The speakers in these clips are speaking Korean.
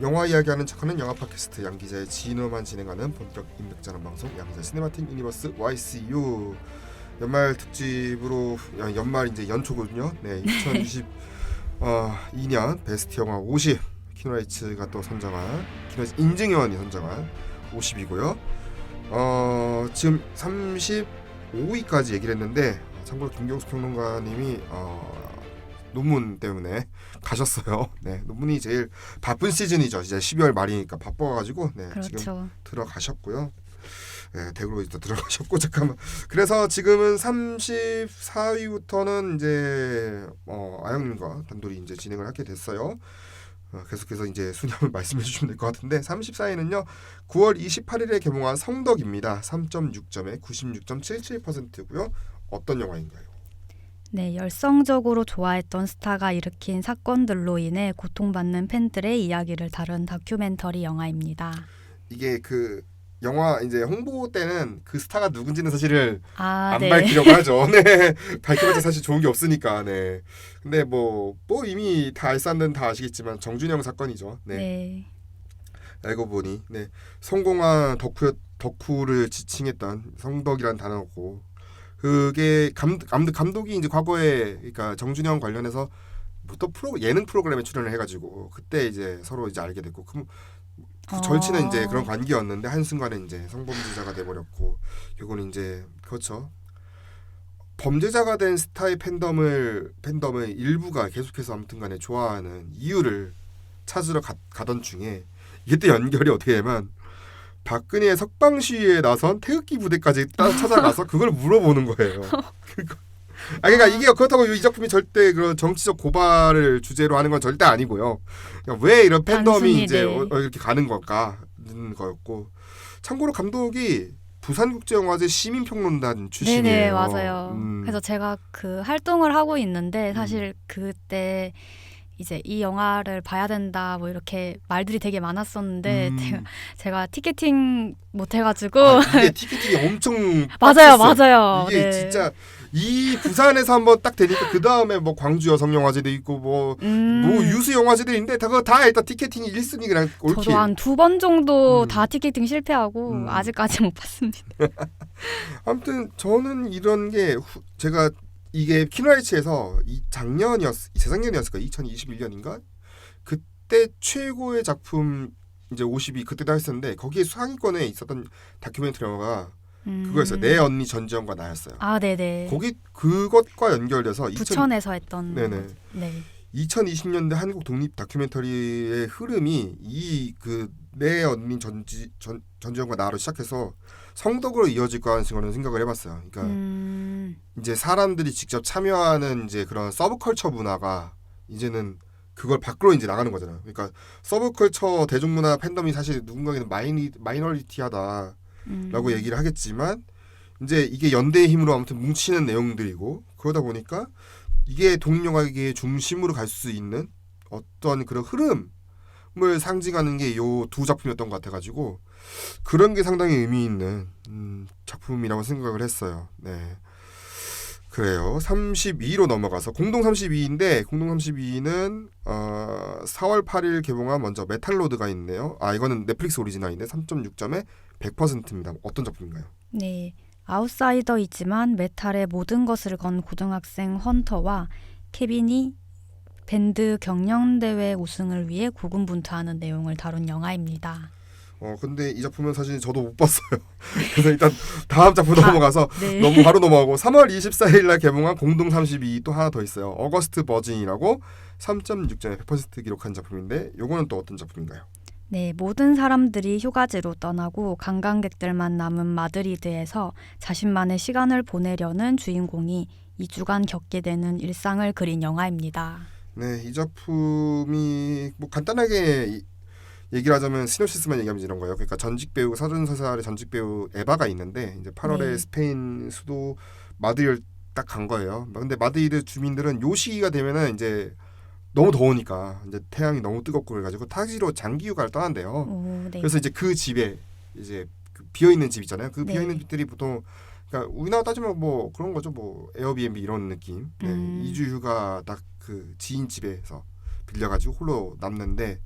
영화 이야기하는 척하는 영화 팟캐스트 양 기자의 진호만 진행하는 본격 인맥자랑 방송 양기자 시네마틱 유니버스 YCU 연말 특집으로 연말 이제 연초거든요. 네, 2022년 베스트 영화 50 키노라이츠가 또 선정한 키노라이츠 인증위원이 선정한 50이고요. 지금 35위까지 얘기를 했는데 참고로 김경수 평론가님이 논문 때문에 가셨어요. 네, 논문이 제일 바쁜 시즌이죠. 이제 12월 말이니까 바빠가지고 네, 그렇죠. 지금 들어가셨고요. 네, 대구로 이제 들어가셨고 잠깐만. 그래서 지금은 34위부터는 이제 아영님과 단둘이 이제 진행을 하게 됐어요. 계속해서 이제 순위를 말씀해 주시면 될 것 같은데 34위는요 9월 28일에 개봉한 성덕입니다. 3.6점에 96.77%고요. 어떤 영화인가요? 네, 열성적으로 좋아했던 스타가 일으킨 사건들로 인해 고통받는 팬들의 이야기를 다룬 다큐멘터리 영화입니다. 이게 그 영화 이제 홍보 때는 그 스타가 누군지는 사실을 안 네. 밝히려고 하죠. 네, 밝혀봤자 사실 좋은 게 없으니까. 네, 근데 뭐 이미 다 알싸는 다 아시겠지만 정준영 사건이죠. 네, 네. 알고 보니 네 성공한 덕후를 지칭했던 성덕이란 단어고. 그게 감독이 이제 과거에 그러니까 정준영 관련해서 또 예능 프로그램에 출연을 해가지고 그때 이제 서로 이제 알게 됐고 그 절친은 이제 그런 관계였는데 한 순간에 이제 성범죄자가 돼버렸고 결국은 이제 그렇죠. 범죄자가 된 스타의 팬덤의 일부가 계속해서 아무튼간에 좋아하는 이유를 찾으러 가던 중에 이게 또 연결이 어떻게 되면 박근혜의 석방 시위에 나선 태극기 부대까지 찾아가서 그걸 물어보는 거예요. 그러니까 이게 그렇다고 이 작품이 절대 그런 정치적 고발을 주제로 하는 건 절대 아니고요. 그러니까 왜 이런 팬덤이 이제 이렇게 가는 걸까는 거였고 참고로 감독이 부산국제영화제 시민평론단 출신이에요. 네네, 맞아요. 그래서 제가 그 활동을 하고 있는데 사실 그때 이제 이 영화를 봐야 된다 뭐 이렇게 말들이 되게 많았었는데 제가 티켓팅 못 해가지고 이게 티켓팅이 엄청 맞아요. 이게 네. 진짜 이 부산에서 한번 딱 되니까 그 다음에 뭐 광주 여성영화제도 있고 뭐 유수 영화제도 있는데 다 일단 티켓팅이 1순위 그냥 올킬. 저도 한 2번 정도 다 티켓팅 실패하고 아직까지 못 봤습니다. 아무튼 저는 이런 게 제가 이게 키노라이츠에서 재작년이었을 거예요. 2021년인가? 그때 최고의 작품 이제 50이 그때도 했었는데 거기에 상위권에 있었던 다큐멘터리 영화가 그거였어요. 내 언니 전지현과 나였어요. 아, 네네. 그것과 연결돼서 부천에서 했던. 네네. 네. 2020년대 한국 독립 다큐멘터리의 흐름이 이 그 내 언니 전지현과 나로 시작해서 성덕으로 이어질 거라는 생각을 해봤어요. 그러니까 이제 사람들이 직접 참여하는 이제 그런 서브컬처 문화가 이제는 그걸 밖으로 이제 나가는 거잖아요. 그러니까 서브컬처 대중문화 팬덤이 사실 누군가에게는 마이너리티하다라고 얘기를 하겠지만 이제 이게 연대의 힘으로 아무튼 뭉치는 내용들이고 그러다 보니까 이게 독립영화계의 중심으로 갈 수 있는 어떤 그런 흐름을 상징하는 게 요 두 작품이었던 것 같아가지고 그런 게 상당히 의미 있는 작품이라고 생각을 했어요. 네, 그래요. 32위로 넘어가서 공동 32위인데 공동 32위는 4월 8일 개봉한 먼저 메탈로드가 있네요. 이거는 넷플릭스 오리지널인데 3.6점에 100%입니다. 어떤 작품인가요? 네, 아웃사이더이지만 메탈의 모든 것을 건 고등학생 헌터와 케빈이 밴드 경연대회 우승을 위해 고군분투하는 내용을 다룬 영화입니다. 근데 이 작품은 사실 저도 못 봤어요. 그래서 일단 다음 작품 넘어가서 네. 너무 바로 넘어가고 3월 24일 날 개봉한 공동 32위 또 하나 더 있어요. 어거스트 버진이라고 3.6점에 100% 기록한 작품인데 요거는 또 어떤 작품인가요? 네, 모든 사람들이 휴가지로 떠나고 관광객들만 남은 마드리드에서 자신만의 시간을 보내려는 주인공이 2주간 겪게 되는 일상을 그린 영화입니다. 네, 이 작품이 뭐 간단하게 얘기를 하자면 시놉시스만 얘기하면 이런 거예요. 그러니까 전직 배우 사전사살의 전직 배우 에바가 있는데 이제 8월에 스페인 수도 마드리드를 딱 간 거예요. 근데 마드리드 주민들은 요 시기가 되면은 이제 너무 더우니까 이제 태양이 너무 뜨겁고 그래가지고 타지로 장기 휴가를 떠난대요. 네. 그래서 이제 그 집에 이제 그 비어 있는 집 있잖아요. 그 비어 있는 집들이 보통 그러니까 우리나라 따지면 뭐 그런 거죠. 뭐 에어비앤비 이런 느낌. 네, 2주 휴가 딱 그 지인 집에서 빌려가지고 홀로 남는데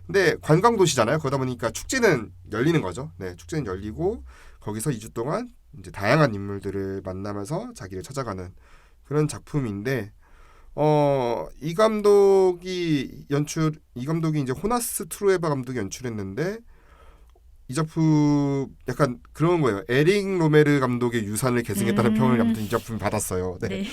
근데 관광 도시잖아요. 그러다 보니까 축제는 열리는 거죠. 네, 축제는 열리고 거기서 2주 동안 이제 다양한 인물들을 만나면서 자기를 찾아가는 그런 작품인데 이 감독이 이제 호나스 트루에바 감독이 연출했는데 이 작품 약간 그런 거예요. 에릭 로메르 감독의 유산을 계승했다는 평을 아무튼 이 작품이 받았어요. 네. 네.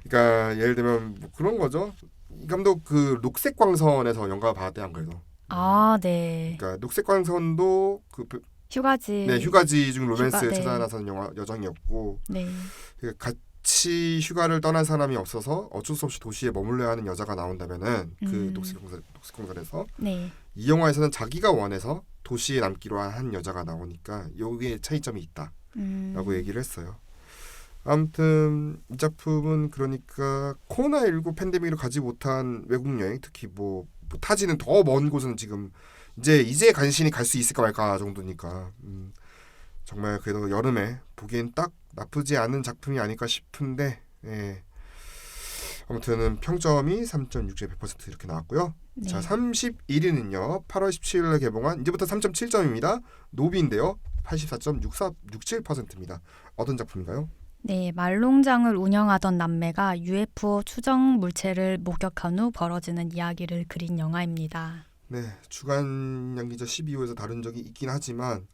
그러니까 예를 들면 뭐 그런 거죠. 이 감독 그 녹색광선에서 영감을 받았대 안 그래도. 아, 네. 그러니까 녹색광선도 그 휴가지. 네, 휴가지 중 로맨스를 네. 찾아 나서는 영화 여정이었고 네. 같이 휴가를 떠난 사람이 없어서 어쩔 수 없이 도시에 머물러야 하는 여자가 나온다면은 그 녹색광선에서 네. 이 영화에서는 자기가 원해서 도시에 남기로 한 여자가 나오니까 여기에 차이점이 있다라고 얘기를 했어요. 아무튼 이 작품은 그러니까 코로나19 팬데믹을 가지 못한 외국 여행, 특히 뭐 타지는 더 먼 곳은 지금 이제 간신히 갈 수 있을까 말까 정도니까 정말 그래도 여름에 보기엔 딱 나쁘지 않은 작품이 아닐까 싶은데 예. 아무튼 평점이 3.6점 100% 이렇게 나왔고요. 네. 자, 31위는요. 8월 17일에 개봉한 이제부터 3.7점입니다. 노비인데요. 84.67%입니다. 어떤 작품인가요? 네, 말농장을 운영하던 남매가 UFO 추정 물체를 목격한 후 벌어지는 이야기를 그린 영화입니다. 네, 주간 양기자 12호에서 다룬 적이 있긴 하지만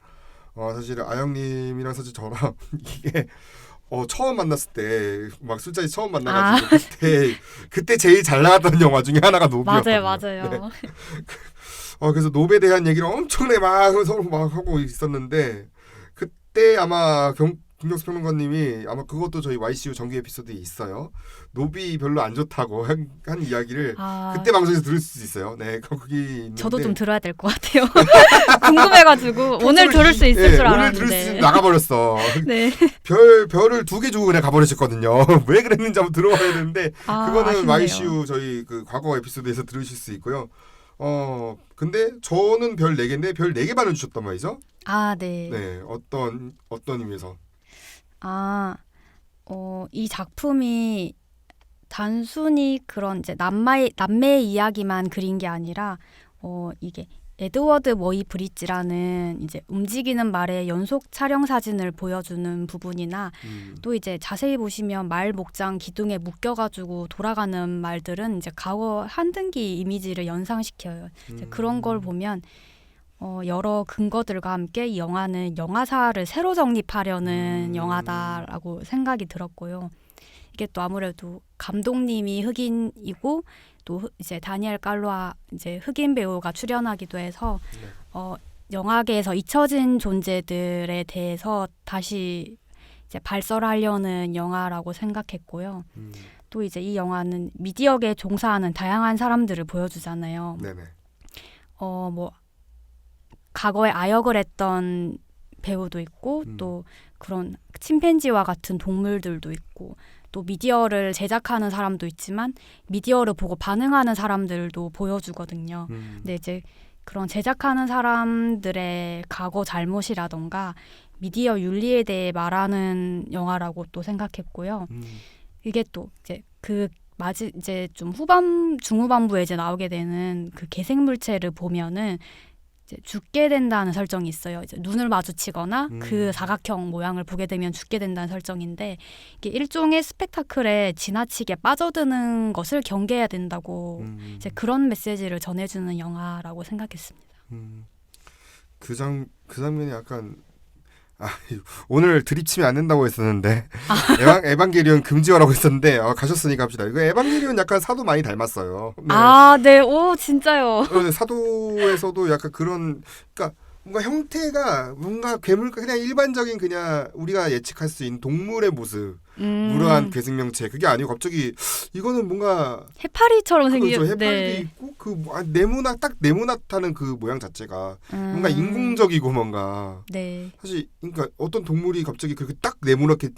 사실 아영님이랑 사실 저랑 이게 처음 만났을 때 막 술자리 처음 만나가지고 그때 제일 잘 나갔던 영화 중에 하나가 노비였거든요. 맞아요. 네. 그래서 노비에 대한 얘기를 엄청나게 막 서로 막 하고 있었는데 그때 아마 김경수 평론가님이 아마 그것도 저희 YCU 정규 에피소드에 있어요. 노비 별로 안 좋다고 한 이야기를 그때 방송에서 들을 수 있어요. 네, 거기 있는데 저도 좀 들어야 될 것 같아요. 궁금해가지고 오늘 들을 수 있을 줄 알았는데 오늘 들을 수 있으면 나가버렸어. 네. 별을 2개 주고 그냥 가버리셨거든요. 왜 그랬는지 한번 들어봐야 되는데 그거는 아쉽네요. YCU 저희 그 과거 에피소드에서 들으실 수 있고요. 근데 저는 별 4개인데 별 4개 반을 주셨단 말이죠. 아, 네. 네, 어떤 의미에서? 이 작품이 단순히 그런 이제 남매의 이야기만 그린 게 아니라 이게 에드워드 워이 브릿지라는 이제 움직이는 말의 연속 촬영 사진을 보여주는 부분이나 또 이제 자세히 보시면 말 목장 기둥에 묶여가지고 돌아가는 말들은 이제 과거 한등기 이미지를 연상시켜요. 이제 그런 걸 보면 여러 근거들과 함께 이 영화는 영화사를 새로 정립하려는 영화다라고 생각이 들었고요. 이게 또 아무래도 감독님이 흑인이고 또 이제 다니엘 칼로아 이제 흑인 배우가 출연하기도 해서 영화계에서 잊혀진 존재들에 대해서 다시 이제 발설하려는 영화라고 생각했고요. 또 이제 이 영화는 미디어계에 종사하는 다양한 사람들을 보여주잖아요. 네네. 뭐 과거에 아역을 했던 배우도 있고 또 그런 침팬지와 같은 동물들도 있고 또 미디어를 제작하는 사람도 있지만 미디어를 보고 반응하는 사람들도 보여주거든요. 근데 이제 그런 제작하는 사람들의 과거 잘못이라던가 미디어 윤리에 대해 말하는 영화라고 또 생각했고요. 이게 또 이제 이제 좀 중후반부에 이제 나오게 되는 그 개생물체를 보면은 이제 죽게 된다는 설정이 있어요. 이제 눈을 마주치거나 그 사각형 모양을 보게 되면 죽게 된다는 설정인데 이게 일종의 스펙타클에 지나치게 빠져드는 것을 경계해야 된다고 이제 그런 메시지를 전해주는 영화라고 생각했습니다. 그 장면이 약간 오늘 드립치면 안 된다고 했었는데 에반게리온 금지어라고 했었는데 가셨으니까 합시다. 이거 에반게리온 약간 사도 많이 닮았어요. 네. 네, 오 진짜요. 사도에서도 약간 그런 그러니까 뭔가 형태가 뭔가 괴물 그냥 일반적인 그냥 우리가 예측할 수 있는 동물의 모습 무료한 괴생명체 그게 아니고 갑자기 이거는 뭔가 해파리처럼 생긴 그렇죠. 해파리도 있고 그 네모나타는 그 모양 자체가 뭔가 인공적이고 뭔가 사실 그러니까 어떤 동물이 갑자기 그렇게 딱 그렇게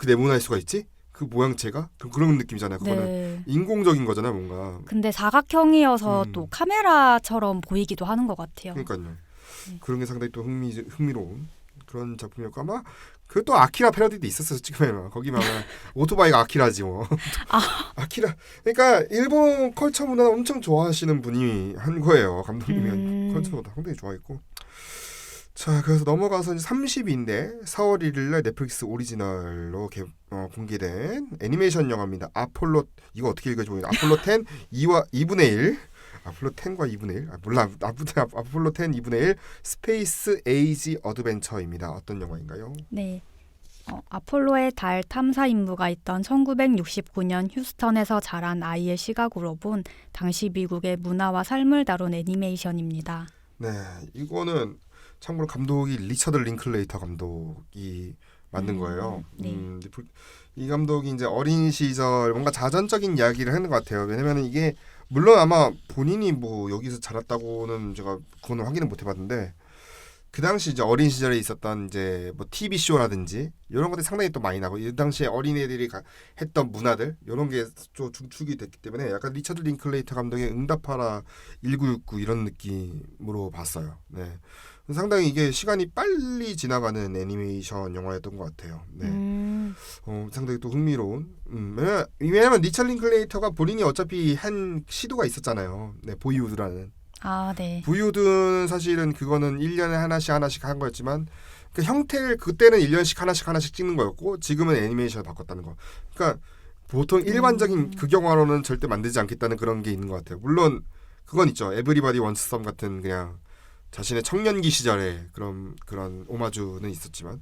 네모날 수가 있지? 그 모양체가 그런 느낌이잖아요. 그거는 인공적인 거잖아요, 뭔가. 근데 사각형이어서 또 카메라처럼 보이기도 하는 것 같아요. 그러니까요. 그런 게 상당히 또 흥미로운 그런 작품이었고 아마 그 또 아키라 패러디도 있었어요. 지금에는 거기만 오토바이가 아키라지 뭐. 아키라. 그러니까 일본 컬처 문화 엄청 좋아하시는 분이 한 거예요. 감독님이 컬처보다 상당히 좋아했고. 자, 그래서 넘어가서 이제 30인데 4월 1일 날 넷플릭스 오리지널로 공개된 애니메이션 영화입니다. 아폴로 이거 어떻게 읽어야지 모르겠네. 아폴로 10 2분의 1. 아폴로 10과 2분의 1. 몰라. 아폴로 10 2분의 1 스페이스 에이지 어드벤처입니다. 어떤 영화인가요? 네. 아폴로의 달 탐사 임무가 있던 1969년 휴스턴에서 자란 아이의 시각으로 본 당시 미국의 문화와 삶을 다룬 애니메이션입니다. 네, 이거는 참고로 감독이 리처드 링클레이터 감독이 만든 거예요. 네. 이 감독이 이제 어린 시절 뭔가 자전적인 이야기를 하는 것 같아요. 왜냐면은 이게 물론 아마 본인이 뭐 여기서 자랐다고는 제가 그거는 확인을 못 해봤는데 그 당시 이제 어린 시절에 있었던 이제 뭐 TV 쇼라든지 이런 것들이 상당히 또 많이 나고 이 당시에 어린애들이 했던 문화들 이런 게 좀 중축이 됐기 때문에 약간 리처드 링클레이터 감독의 응답하라 1969 이런 느낌으로 봤어요. 네. 상당히 이게 시간이 빨리 지나가는 애니메이션 영화였던 것 같아요. 네. 상당히 또 흥미로운. 왜냐면 리처드 링클레이터가 본인이 어차피 한 시도가 있었잖아요. 네, 보이우드라는. 아, 네. 보이우드는 사실은 그거는 1년에 하나씩 한 거였지만 그 형태를 그때는 1년씩 하나씩 찍는 거였고 지금은 애니메이션을 바꿨다는 거. 그러니까 보통 일반적인 극영화로는 절대 만들지 않겠다는 그런 게 있는 것 같아요. 물론 그건 있죠. 에브리바디 원스 썸 같은 그냥 자신의 청년기 시절에 그런 오마주는 있었지만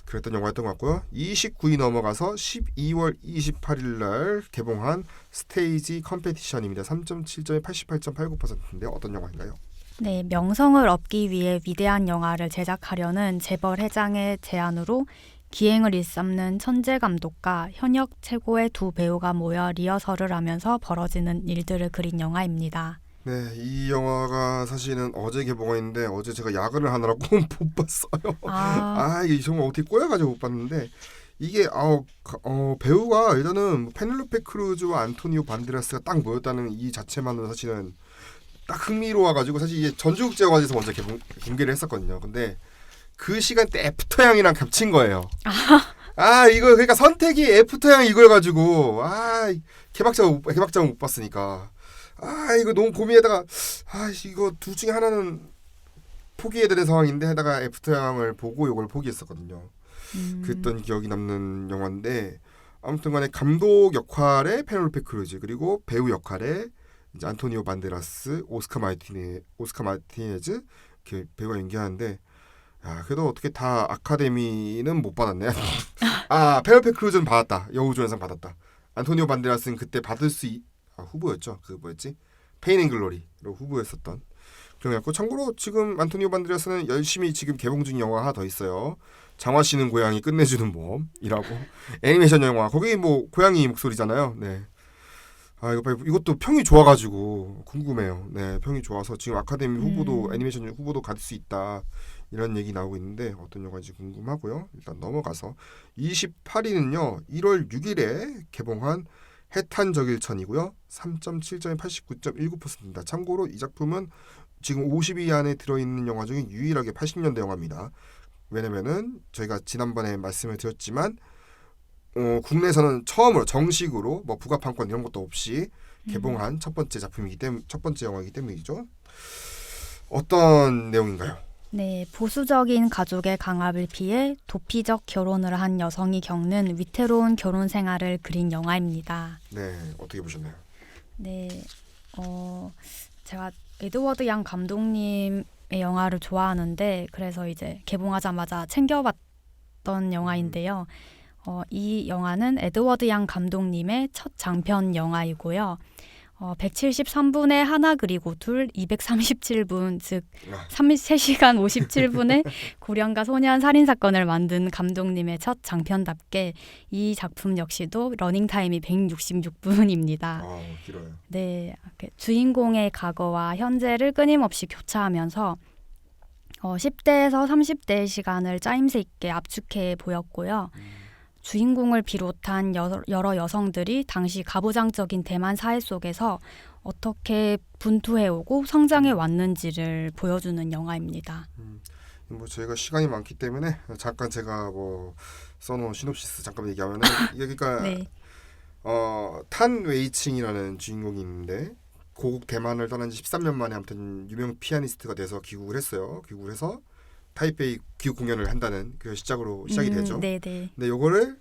그랬던 영화였던 것 같고요. 29위 넘어가서 12월 28일 날 개봉한 스테이지 컴페티션입니다. 3.7점에 88.89%인데 어떤 영화인가요? 네, 명성을 얻기 위해 위대한 영화를 제작하려는 재벌 회장의 제안으로 기행을 일삼는 천재 감독과 현역 최고의 두 배우가 모여 리허설을 하면서 벌어지는 일들을 그린 영화입니다. 네, 이 영화가 사실은 어제 개봉했는데 어제 제가 야근을 하느라고 못 봤어요. 이게 정말 어떻게 꼬여가지고 못 봤는데 이게 배우가 일단은 페넬로페 크루즈와 안토니오 반데라스가 딱 모였다는 이 자체만으로 사실은 딱 흥미로워가지고 사실 이게 전주국제영화제에서 먼저 공개를 했었거든요. 근데 그 시간대 애프터향이랑 겹친 거예요. 이거 그러니까 선택이 애프터향 이거여가지고 개막장은 못 봤으니까. 이거 너무 고민하다가 이거 둘 중에 하나는 포기해야 되는 상황인데 하다가 애프터향을 보고 이걸 포기했었거든요. 그랬던 기억이 남는 영화인데 아무튼간에 감독 역할에 페넬로페 크루즈 그리고 배우 역할에 이제 안토니오 반데라스, 오스카 마티네즈 이렇게 배우가 연기하는데 그래도 어떻게 다 아카데미는 못 받았네. 페넬로페 크루즈는 받았다. 여우조연상 받았다. 안토니오 반데라스는 그때 받을 수 후보였죠. 그 뭐였지? 페인 앤 글로리로 후보였었던 그런 거. 참고로 지금 안토니오 반데라스는 열심히 지금 개봉 중인 영화 하나 더 있어요. 장화 씨는 고양이 끝내주는 모험이라고 애니메이션 영화. 거기 뭐 고양이 목소리잖아요. 네. 이것도 평이 좋아가지고 궁금해요. 네, 평이 좋아서 지금 아카데미 후보도 애니메이션 후보도 받을 수 있다 이런 얘기 나오고 있는데 어떤 영화인지 궁금하고요. 일단 넘어가서 28위는요 1월 6일에 개봉한 해탄저길천이고요. 3.7점에 89.19%입니다. 참고로 이 작품은 지금 50위 안에 들어있는 영화 중에 유일하게 80년대 영화입니다. 왜냐면은 저희가 지난번에 말씀을 드렸지만 국내에서는 처음으로 정식으로 뭐 부가판권 이런 것도 없이 개봉한 첫 번째 영화이기 때문이죠. 어떤 내용인가요? 네, 보수적인 가족의 강압을 피해 도피적 결혼을 한 여성이 겪는 위태로운 결혼 생활을 그린 영화입니다. 네, 어떻게 보셨나요? 네, 제가 에드워드 양 감독님의 영화를 좋아하는데 그래서 이제 개봉하자마자 챙겨봤던 영화인데요. 이 영화는 에드워드 양 감독님의 첫 장편 영화이고요. 173분의 하나 그리고 둘 237분 즉 3시간 57분의 고령과 소년 살인사건을 만든 감독님의 첫 장편답게 이 작품 역시도 러닝타임이 166분입니다. 길어요. 네, 주인공의 과거와 현재를 끊임없이 교차하면서 10대에서 30대의 시간을 짜임새 있게 압축해 보였고요. 주인공을 비롯한 여러 여성들이 당시 가부장적인 대만 사회 속에서 어떻게 분투해오고 성장해 왔는지를 보여주는 영화입니다. 뭐 저희가 시간이 많기 때문에 잠깐 제가 뭐 써놓은 시놉시스 잠깐 얘기하면은 이게 그러니까 네. 탄 웨이칭이라는 주인공이 있는데 고국 대만을 떠난 지 13년 만에 아무튼 유명 피아니스트가 돼서 귀국을 했어요. 귀국을 해서 타이페이 귀국 공연을 한다는 그 시작이 되죠. 네네. 근데 요거를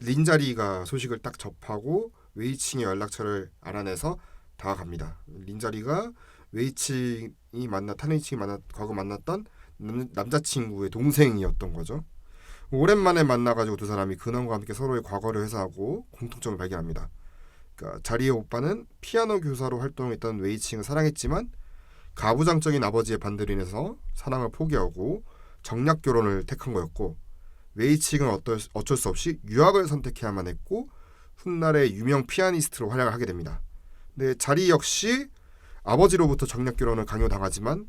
린자리가 소식을 딱 접하고 웨이칭의 연락처를 알아내서 다가갑니다. 린자리가 탄 웨이칭이 과거 만났던 남자친구의 동생이었던 거죠. 오랜만에 만나가지고 두 사람이 근황과 함께 서로의 과거를 회상하고 공통점을 발견합니다. 그러니까 자리의 오빠는 피아노 교사로 활동했던 웨이칭을 사랑했지만 가부장적인 아버지의 반대로 인해서 사랑을 포기하고 정략 결혼을 택한 거였고 웨이칭은 어쩔 수 없이 유학을 선택해야만 했고 훗날의 유명 피아니스트로 활약을 하게 됩니다. 근데 자리 역시 아버지로부터 정략 결혼을 강요당하지만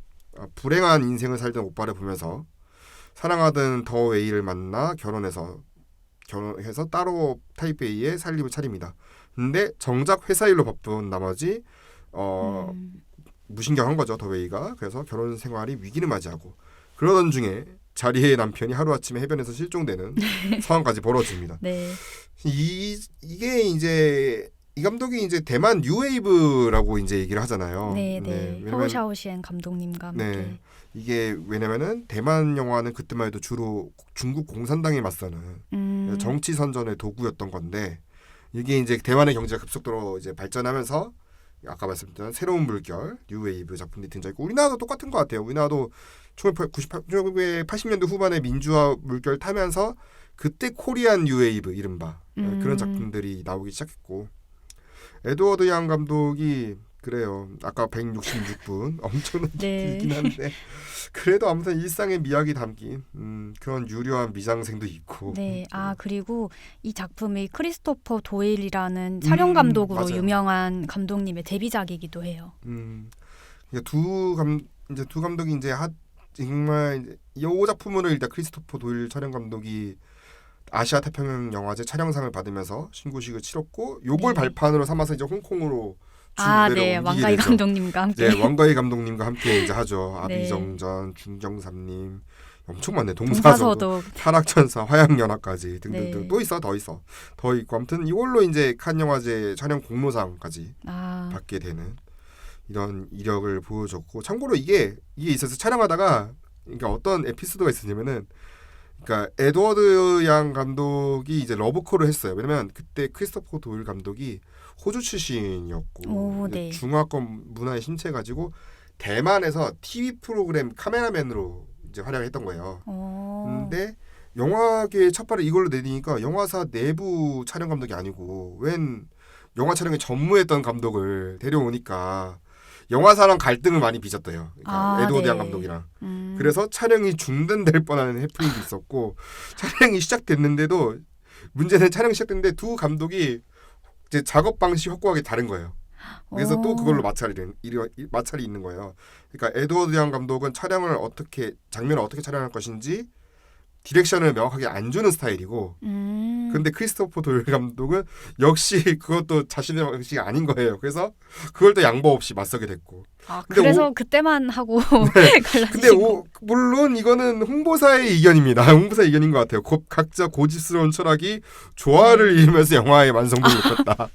불행한 인생을 살던 오빠를 보면서 사랑하던 더 웨이를 만나 결혼해서 따로 타이페이에 살림을 차립니다. 근데 정작 회사 일로 바쁜 나머지 무신경한 거죠, 더 웨이가. 그래서 결혼 생활이 위기를 맞이하고 그러던 중에 자리의 남편이 하루아침에 해변에서 실종되는 상황까지 벌어집니다. 네. 이게 이제 이 감독이 이제 대만 뉴웨이브라고 이제 얘기를 하잖아요. 네네. 왜냐면 허우샤오시엔 감독님과 함께. 네. 이게 왜냐면은 대만 영화는 그때만 해도 주로 중국 공산당에 맞서는 정치 선전의 도구였던 건데 이게 이제 대만의 경제가 급속도로 이제 발전하면서 아까 말씀드린 새로운 물결 뉴웨이브 작품들이 등장했고 우리나라도 똑같은 것 같아요. 우리나라도 1980년대 후반에 민주화 물결 타면서 그때 코리안 뉴웨이브 이른바 그런 작품들이 나오기 시작했고 에드워드 양 감독이 그래요. 아까 166분 엄청난 네. 길긴 한데 그래도 아무튼 일상의 미학이 담긴 그런 유려한 미장센도 있고. 네. 그리고 이 작품이 크리스토퍼 도일이라는 촬영 감독으로 맞아요. 유명한 감독님의 데뷔작이기도 해요. 그러니까 두 감독이 이제 정말 이 작품으로 일단 크리스토퍼 도일 촬영 감독이 아시아 태평양 영화제 촬영상을 받으면서 신고식을 치렀고 요걸 네. 발판으로 삼아서 이제 홍콩으로 네. 옮기게 왕가희 되죠. 감독님과 함께. 네, 왕가희 감독님과 함께 이제 하죠. 네. 아비정전, 중경삼님 엄청 많네. 동사서도. 동사서도, 타락천사, 화양연화까지 등등등 네. 또 있어, 더 있고 아무튼 이걸로 이제 칸 영화제 촬영 공로상까지 받게 되는 이런 이력을 보여줬고 참고로 이게 있어서 촬영하다가 그러니까 어떤 에피소드가 있었냐면은 그러니까 에드워드 양 감독이 이제 러브콜을 했어요. 왜냐면 그때 크리스토퍼 도일 감독이 호주 출신이었고 네. 중화권 문화에 심취해가지고 대만에서 TV 프로그램 카메라맨으로 이제 활약을 했던 거예요. 근데 영화계의 첫 발을 이걸로 내디니까 영화사 내부 촬영 감독이 아니고 웬 영화 촬영에 전무했던 감독을 데려오니까 영화사랑 갈등을 많이 빚었대요. 그러니까 에드워드 양 감독이랑. 그래서 촬영이 중단될 뻔한 해프닝도 있었고 촬영이 시작됐는데도 문제는 촬영이 시작됐는데 두 감독이 이제 작업 방식이 확고하게 다른 거예요. 그래서 또 그걸로 마찰이 있는 거예요. 그러니까 에드워드 양 감독은 장면을 어떻게 촬영할 것인지 디렉션을 명확하게 안 주는 스타일이고 근데 크리스토퍼 도일 감독은 역시 그것도 자신의 방식이 아닌 거예요. 그래서 그걸 또 양보 없이 맞서게 됐고. 그래서 그때만 하고 네. 갈라지신 근데 물론 이거는 홍보사의 의견입니다. 홍보사의 의견인 것 같아요. 각자 고집스러운 철학이 조화를 이루면서 영화의 완성도를 높였다.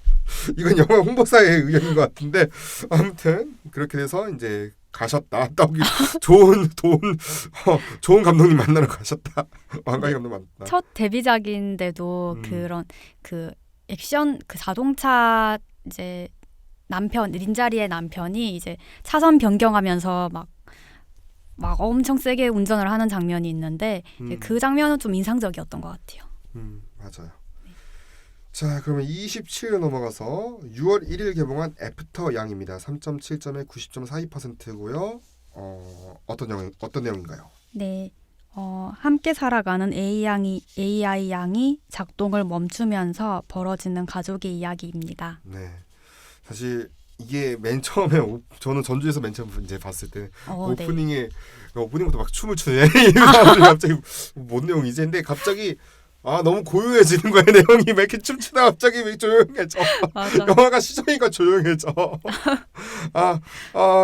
이건 영화 홍보사의 의견인 것 같은데 아무튼 그렇게 돼서 이제 가셨다. 좋은 감독님 만나러 가셨다. 왕가희 감독 만났다. 첫 데뷔작인데도 그런 그 액션 그 자동차 이제 린자리의 남편이 이제 차선 변경하면서 막 엄청 세게 운전을 하는 장면이 있는데 그 장면은 좀 인상적이었던 것 같아요. 맞아요. 자, 그러면 27일 넘어가서 6월 1일 개봉한 애프터 양입니다. 3.7점에 90.42%고요. 어떤 내용인가요? 네. 함께 살아가는 AI 양이 작동을 멈추면서 벌어지는 가족의 이야기입니다. 네. 사실 이게 맨 처음에 저는 전주에서 맨 처음 이제 봤을 때 오프닝부터 막 춤을 추네. 갑자기 뭔 내용이지? 근데 갑자기 너무 고요해지는 거야. 내용이 왜 이렇게 춤추다 갑자기 왜 조용해져. 맞아. 영화가 시작이니까 조용해져.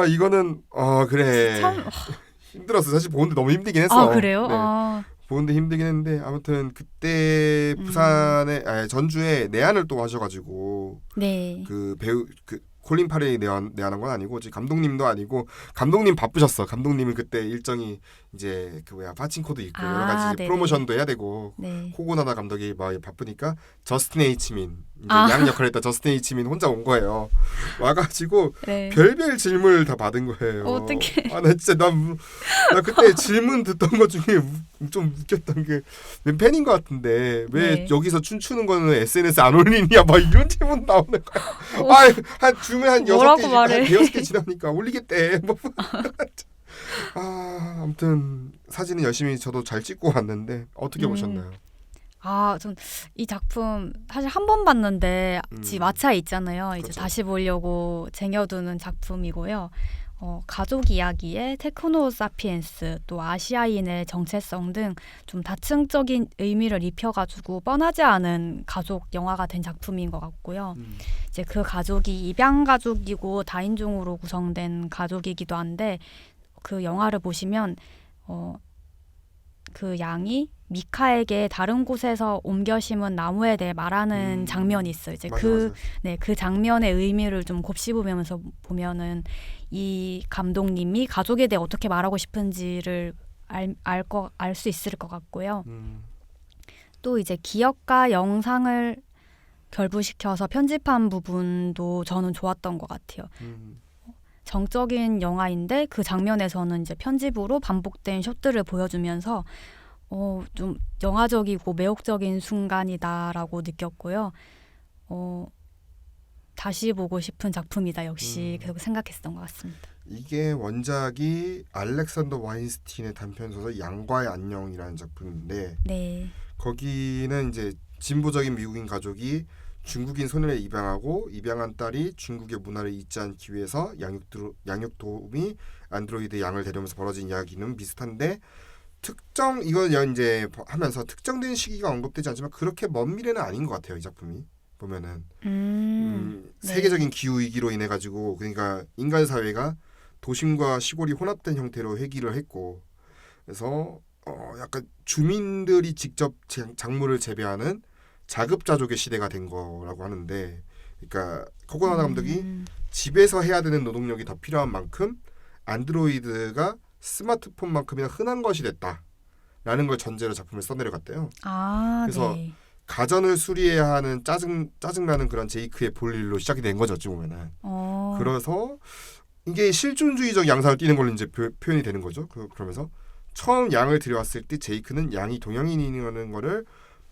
이거는 그래. 참 힘들었어. 사실 보는데 너무 힘들긴 했어. 아 그래요? 네. 보는데 힘들긴 했는데 아무튼 그때 부산에 전주에 내한을 또 하셔가지고 네. 그 배우 그 콜린 파렐이 내한한 건 아니고 지금 감독님도 아니고 감독님 바쁘셨어. 감독님은 그때 일정이 이제 그 뭐야 파친코도 있고 여러 가지 이제 네네. 프로모션도 해야 되고 네. 코고나다 감독이 막 바쁘니까 저스틴 H민 이제 아. 양 역할을 했다 저스틴 H민 혼자 온 거예요. 와가지고 네. 별별 질문을 다 받은 거예요. 어떡해. 아, 나 진짜 나 그때 질문 듣던 것 중에 좀 웃겼던 게 팬인 것 같은데 왜 네. 여기서 춤추는 거는 SNS 안 올리냐 막 이런 질문 나오는 거야. 한 주면 한 뭐라고 6개, 말해. 한 6개 지나니까 올리겠대. 뭐. 아무튼 사진은 열심히 저도 잘 찍고 왔는데 어떻게 보셨나요? 전 이 작품 사실 한 번 봤는데 마차에 있잖아요. 이제 그렇죠. 다시 보려고 쟁여두는 작품이고요. 가족 이야기의 테크노 사피엔스 또 아시아인의 정체성 등 좀 다층적인 의미를 입혀가지고 뻔하지 않은 가족 영화가 된 작품인 것 같고요. 이제 그 가족이 입양 가족이고 다인종으로 구성된 가족이기도 한데 그 영화를 보시면 그 양이 미카에게 다른 곳에서 옮겨 심은 나무에 대해 말하는 장면이 있어요. 이제 맞아. 그 장면의 의미를 좀 곱씹으면서 보면은 이 감독님이 가족에 대해 어떻게 말하고 싶은지를 알 수 있을 것 같고요. 또 이제 기억과 영상을 결부시켜서 편집한 부분도 저는 좋았던 것 같아요. 정적인 영화인데 그 장면에서는 이제 편집으로 반복된 숏들을 보여주면서 좀 영화적이고 매혹적인 순간이다라고 느꼈고요. 다시 보고 싶은 작품이다 역시 계속 생각했었던 것 같습니다. 이게 원작이 알렉산더 와인스틴의 단편소설 양과의 안녕이라는 작품인데 네. 거기는 이제 진보적인 미국인 가족이 중국인 소년에 입양하고 입양한 딸이 중국의 문화를 잊지 않기 위해서 양육 도우미 안드로이드 양을 데려오면서 벌어진 이야기는 비슷한데 이건 이제 하면서 특정된 시기가 언급되지 않지만 그렇게 먼 미래는 아닌 것 같아요. 이 작품이 보면은 네. 세계적인 기후 위기로 인해 가지고 그러니까 인간 사회가 도심과 시골이 혼합된 형태로 회귀를 했고 그래서 약간 주민들이 직접 작물을 재배하는 자급자족의 시대가 된 거라고 하는데, 그러니까 코고나다 감독이 집에서 해야 되는 노동력이 더 필요한 만큼 안드로이드가 스마트폰만큼이나 흔한 것이 됐다라는 걸 전제로 작품을 써내려갔대요. 그래서 네. 가전을 수리해야 하는 짜증나는 그런 제이크의 볼일로 시작이 된 거죠, 어찌 보면은. 그래서 이게 실존주의적 양상을 띠는 걸로 이제 표현이 되는 거죠. 그러면서 처음 양을 들여왔을 때 제이크는 양이 동양인이라는 거를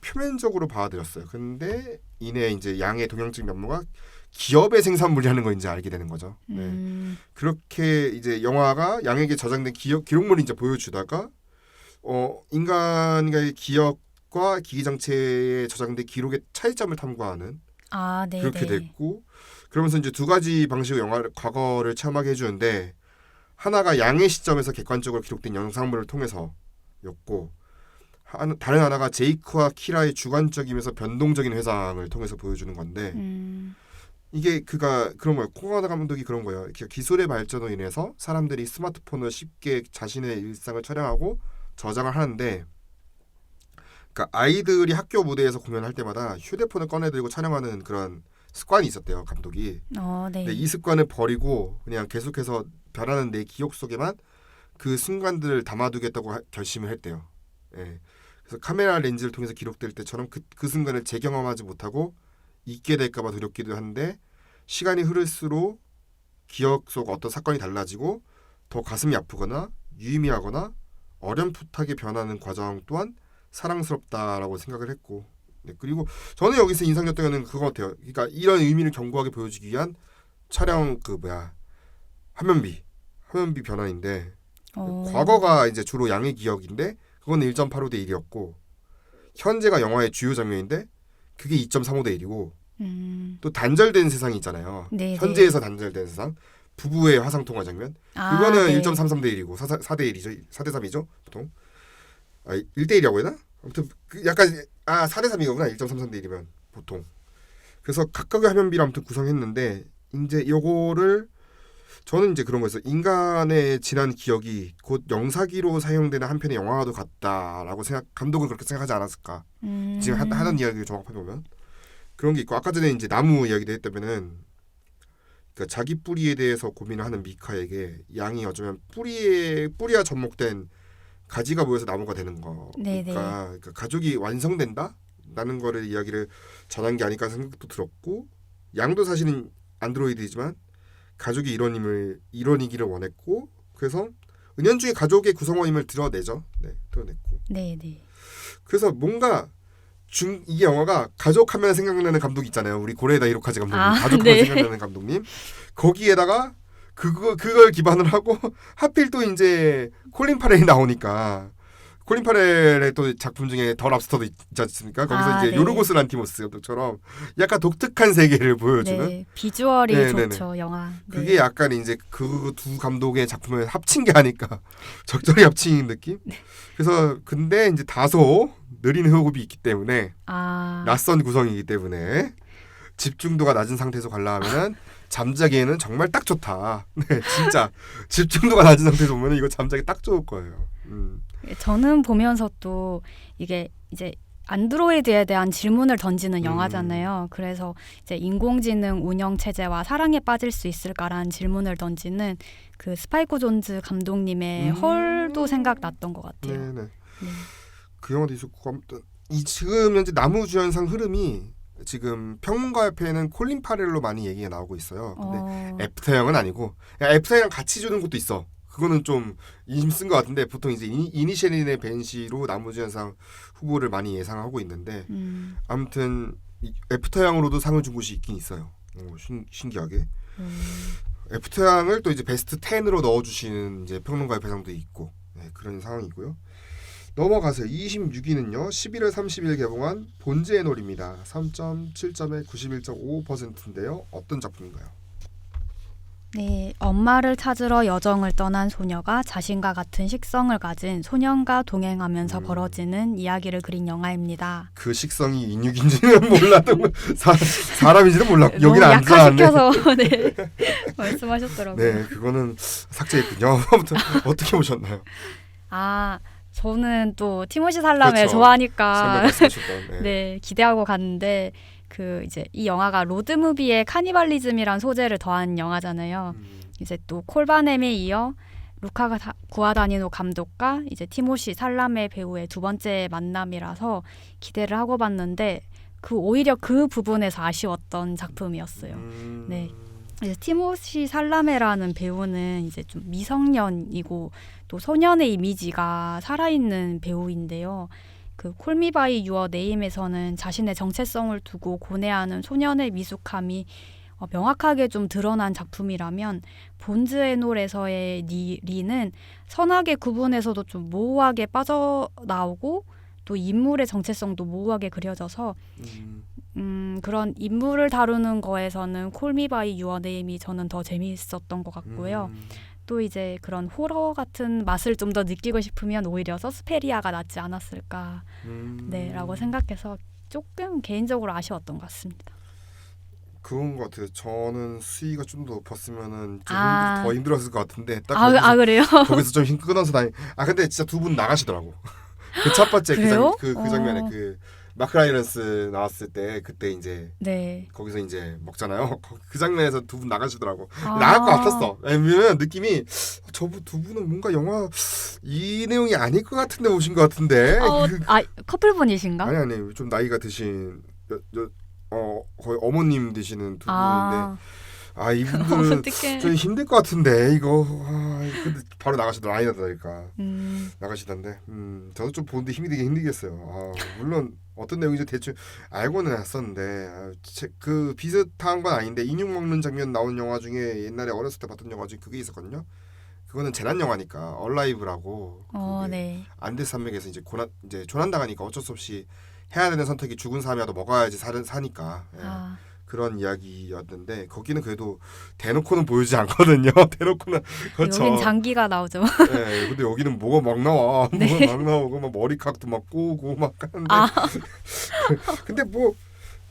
표면적으로 받아들였어요. 근데 이내 이제 양의 동양적 면모가 기업의 생산물이라는 걸 이제 알게 되는 거죠. 네. 그렇게 이제 영화가 양에게 저장된 기록물을 이제 보여주다가 인간의 기억과 기기 장치에 저장된 기록의 차이점을 탐구하는 그렇게 됐고 그러면서 이제 두 가지 방식의 과거를 체험하게 해주는데 하나가 양의 시점에서 객관적으로 기록된 영상물을 통해서였고 다른 하나가 제이크와 키라의 주관적이면서 변동적인 회상을 통해서 보여주는 건데 이게 그런 거예요. 코고나다 감독이 그런 거예요. 기술의 발전으로 인해서 사람들이 스마트폰을 쉽게 자신의 일상을 촬영하고 저장을 하는데 그러니까 아이들이 학교 무대에서 공연할 때마다 휴대폰을 꺼내들고 촬영하는 그런 습관이 있었대요. 감독이. 네. 근데 이 습관을 버리고 그냥 계속해서 변하는 내 기억 속에만 그 순간들을 담아두겠다고 결심을 했대요. 예. 그래서 카메라 렌즈를 통해서 기록될 때처럼 그 순간을 재경험하지 못하고 잊게 될까봐 두렵기도 한데 시간이 흐를수록 기억 속 어떤 사건이 달라지고 더 가슴이 아프거나 유의미하거나 어렴풋하게 변하는 과정 또한 사랑스럽다라고 생각을 했고 네, 그리고 저는 여기서 인상적이었던 거는 그거 같아요. 그러니까 이런 의미를 견고하게 보여주기 위한 촬영 화면비 변환인데 과거가 이제 주로 양의 기억인데 그건 1.85대 1이었고 현재가 영화의 주요 장면인데 그게 2.35대 1이고 또 단절된 세상이 있잖아요. 네, 현재에서 단절된 세상 부부의 화상 통화 장면 그거는 1.33대 1이고 4대 1이죠. 4대 3이죠 보통 1대 1이라고 해야 되나? 아무튼 약간 4대 3이구나 1.33대 1이면 보통 그래서 각각의 화면비를 아무튼 구성했는데 이제 요거를 저는 이제 그런 거였어요. 인간의 지난 기억이 곧 영사기로 사용되는 한 편의 영화와도 같다라고 감독은 그렇게 생각하지 않았을까. 지금 하던 이야기를 종합해 보면 그런 게 있고 아까 전에 이제 나무 이야기도 했다면은 그러니까 자기 뿌리에 대해서 고민을 하는 미카에게 양이 어쩌면 뿌리와 접목된 가지가 모여서 나무가 되는 거. 그러니까 가족이 완성된다라는 거를 이야기를 전한 게 아닐까 생각도 들었고 양도 사실은 안드로이드이지만 가족이 일원이기를 원했고 그래서 은연중에 가족의 구성원임을 드러내죠. 네, 드러냈고. 네네. 그래서 뭔가 이 영화가 가족하면 생각나는 감독 있잖아요. 우리 고레에다 히로카즈 감독님. 가족하면 네. 생각나는 감독님. 거기에다가 그걸 기반을 하고 하필 또 이제 콜린 파렐이 나오니까 콜린 파렐의 또 작품 중에 더 랍스터도 있지 않습니까? 거기서 이제 네. 요르고스 란티모스 감독처럼 약간 독특한 세계를 보여주는 네, 비주얼이 네네네. 좋죠 영화. 네. 그게 약간 이제 그 두 감독의 작품을 합친 게 아닐까 적절히 합친 느낌. 그래서 근데 이제 다소 느린 호흡이 있기 때문에 낯선 구성이기 때문에 집중도가 낮은 상태에서 관람하면은 잠자기에는 정말 딱 좋다. 네, 진짜 집중도가 낮은 상태에서 보면 이거 잠자기 딱 좋을 거예요. 저는 보면서 또 이게 이제 안드로이드에 대한 질문을 던지는 영화잖아요. 그래서 이제 인공지능 운영 체제와 사랑에 빠질 수 있을까라는 질문을 던지는 그 스파이크 존즈 감독님의 헐도 생각났던 것 같아요. 네네. 그 영화도 있었고 아무튼 지금 현재 나무주연상 흐름이 지금 평론가협회는 콜린 파렐로 많이 얘기가 나오고 있어요. 근데 애프터형은 아니고 애프터형 같이 주는 것도 있어. 그거는 좀 힘쓴 것 같은데 보통 이제 이니셜인의 벤시로 나무주연상 후보를 많이 예상하고 있는데 아무튼 애프터형으로도 상을 준 곳이 있긴 있어요. 신기하게 애프터형을 또 이제 베스트 10으로 넣어주시는 이제 평론가협회상도 있고 그런 상황이고요. 넘어가세요. 26위는요. 11월 30일 개봉한 본즈의 놀입니다. 3.7점에 91.5%인데요. 어떤 작품인가요? 네, 엄마를 찾으러 여정을 떠난 소녀가 자신과 같은 식성을 가진 소년과 동행하면서 벌어지는 이야기를 그린 영화입니다. 그 식성이 인육인지는 몰라도 사람인지는 몰랐고 너무 여기는 안 들어왔네. 약화시켜서 네, 말씀하셨더라고요. 네, 그거는 삭제했군요. 어떻게 보셨나요? 저는 또 티모시 살라메 그렇죠. 좋아하니까 말씀하셨던, 네, 기대하고 갔는데 그 이제 이 영화가 로드무비의 카니발리즘이란 소재를 더한 영화잖아요. 이제 또 콜바넴에 이어 루카 구아다니노 감독과 이제 티모시 살라메 배우의 두 번째 만남이라서 기대를 하고 봤는데 오히려 그 부분에서 아쉬웠던 작품이었어요. 네. 이제 티모시 살라메라는 배우는 이제 좀 미성년이고 또 소년의 이미지가 살아있는 배우인데요. 그 콜미 바이 유어 네임에서는 자신의 정체성을 두고 고뇌하는 소년의 미숙함이 명확하게 좀 드러난 작품이라면 본즈의 놀에서의 리는 선악의 구분에서도 좀 모호하게 빠져나오고 또 인물의 정체성도 모호하게 그려져서 그런 인물을 다루는 거에서는 콜미 바이 유어 네임이 저는 더 재미있었던 것 같고요. 또 이제 그런 호러 같은 맛을 좀 더 느끼고 싶으면 오히려 서스페리아가 낫지 않았을까 라고 생각해서 조금 개인적으로 아쉬웠던 것 같습니다. 그런 것 같아요. 저는 수위가 좀 더 높았으면은 더 힘들었을 것 같은데 딱 그래요? 거기서 좀 힘 끊어서 근데 진짜 두 분 나가시더라고. 그 첫 번째 그 장면에 그 마크 라이런스 나왔을 때 그때 이제 거기서 이제 먹잖아요. 그 장면에서 두 분 나가시더라고. 나갈 것 같았어. 왜냐면 느낌이 저 두 분은 뭔가 영화 이 내용이 아닐 것 같은데 오신 것 같은데. 커플분이신가? 아니 좀 나이가 드신 거의 어머님 되시는 두 분인데 이분들은 좀 힘들 것 같은데 이거 근데 바로 나가시더라. 아이 나다니까 나가시던데 저도 좀 보는데 힘들겠어요. 물론 어떤 내용인지 대충 알고는 했었는데 그 비슷한 건 아닌데 인육 먹는 장면 나온 영화 중에 옛날에 어렸을 때 봤던 영화 중에 그게 있었거든요. 그거는 재난 영화니까 얼라이브라고 안데스 산맥에서 이제 조난 당하니까 어쩔 수 없이 해야 되는 선택이 죽은 사람이라도 먹어야지 사니까 그런 이야기였는데 거기는 그래도 대놓고는 보여주지 않거든요. 대놓고는 그렇죠. 여긴 장기가 나오죠. 네, 근데 여기는 뭐가 막 나와. 뭐가 막 나오고 막 머리카락도 막 꼬고 막 하는데 근데 뭐